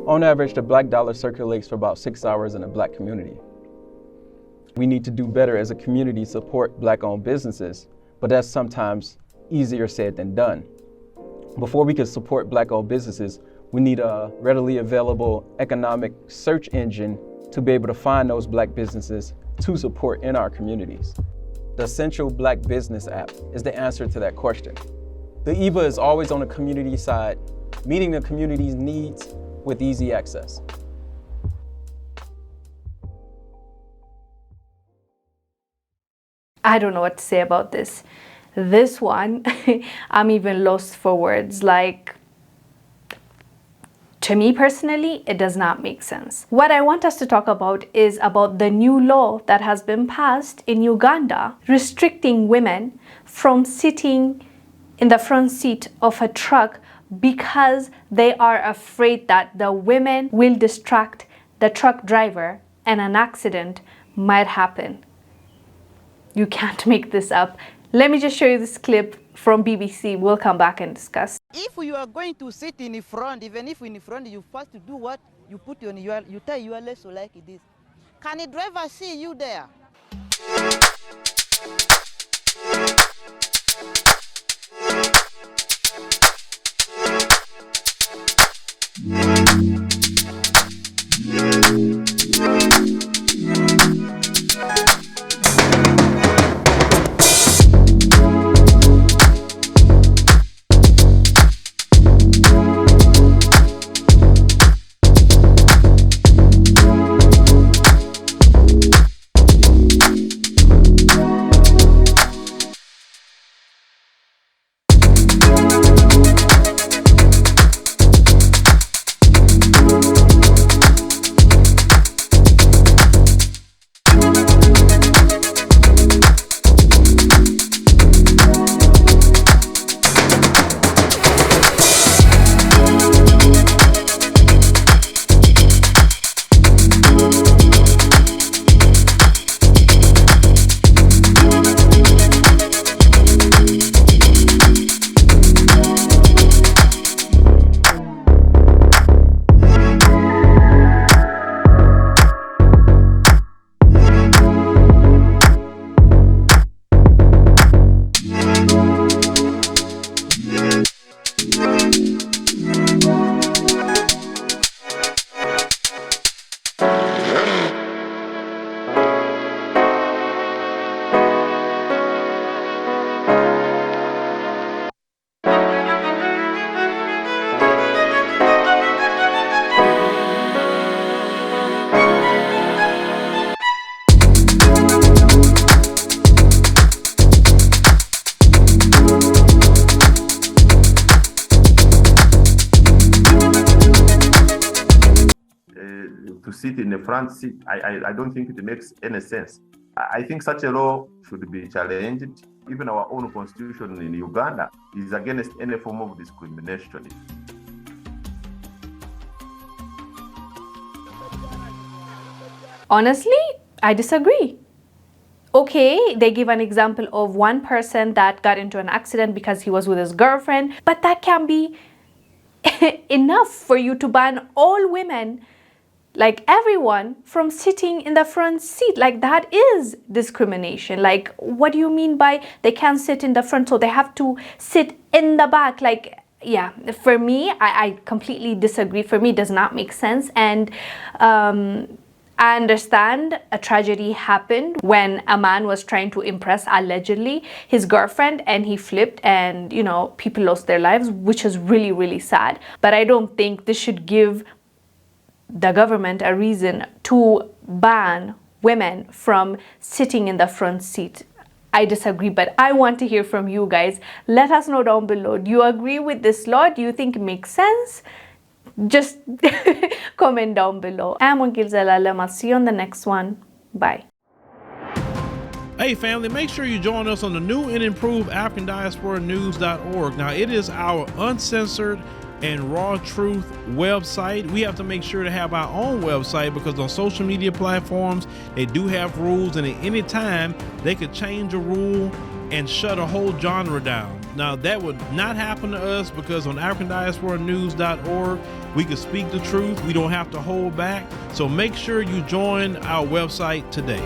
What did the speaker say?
On average, the black dollar circulates for about 6 hours in the black community. We need to do better as a community to support black-owned businesses, but that's sometimes easier said than done. Before we can support black-owned businesses, we need a readily available economic search engine to be able to find those black businesses to support in our communities. The Essential Black Business app is the answer to that question. The EBA is always on the community side, meeting the community's needs with easy access. I don't know what to say about this. This one, I'm even lost for words. Like, to me personally, it does not make sense. What I want us to talk about is about the new law that has been passed in Uganda, restricting women from sitting in the front seat of a truck because they are afraid that the women will distract the truck driver and an accident might happen. You can't make this up. Let me just show you this clip from BBC. We'll come back and discuss. If you are going to sit in the front, even if in the front, you first to do what? You put you tie your lasso like this. Can a driver see you there? To sit in the front seat, I don't think it makes any sense. I think such a law should be challenged. Even our own constitution in Uganda is against any form of discrimination. Honestly, I disagree. Okay, they give an example of one person that got into an accident because he was with his girlfriend, but that can be enough for you to ban all women, like everyone, from sitting in the front seat. Like, that is discrimination. Like, what do you mean by they can't sit in the front, so they have to sit in the back? Like, yeah, for me, I completely disagree. For me, it does not make sense. And I understand a tragedy happened when a man was trying to impress, allegedly, his girlfriend, and he flipped and, you know, people lost their lives, which is really, really sad. But I don't think this should give the government a reason to ban women from sitting in the front seat. I disagree, but I want to hear from you guys. Let us know down below. Do you agree with this law? Do you think it makes sense? Just comment down below. I'm Wongel Zelalem. I'll see you on the next one. Bye. Hey family, make sure you join us on the new and improved AfricanDiasporaNews.org. Now, it is our uncensored and raw truth website. We have to make sure to have our own website because on social media platforms, they do have rules, and at any time they could change a rule and shut a whole genre down. Now that would not happen to us because on AfricanDiasporaNews.org, we can speak the truth. We don't have to hold back. So make sure you join our website today.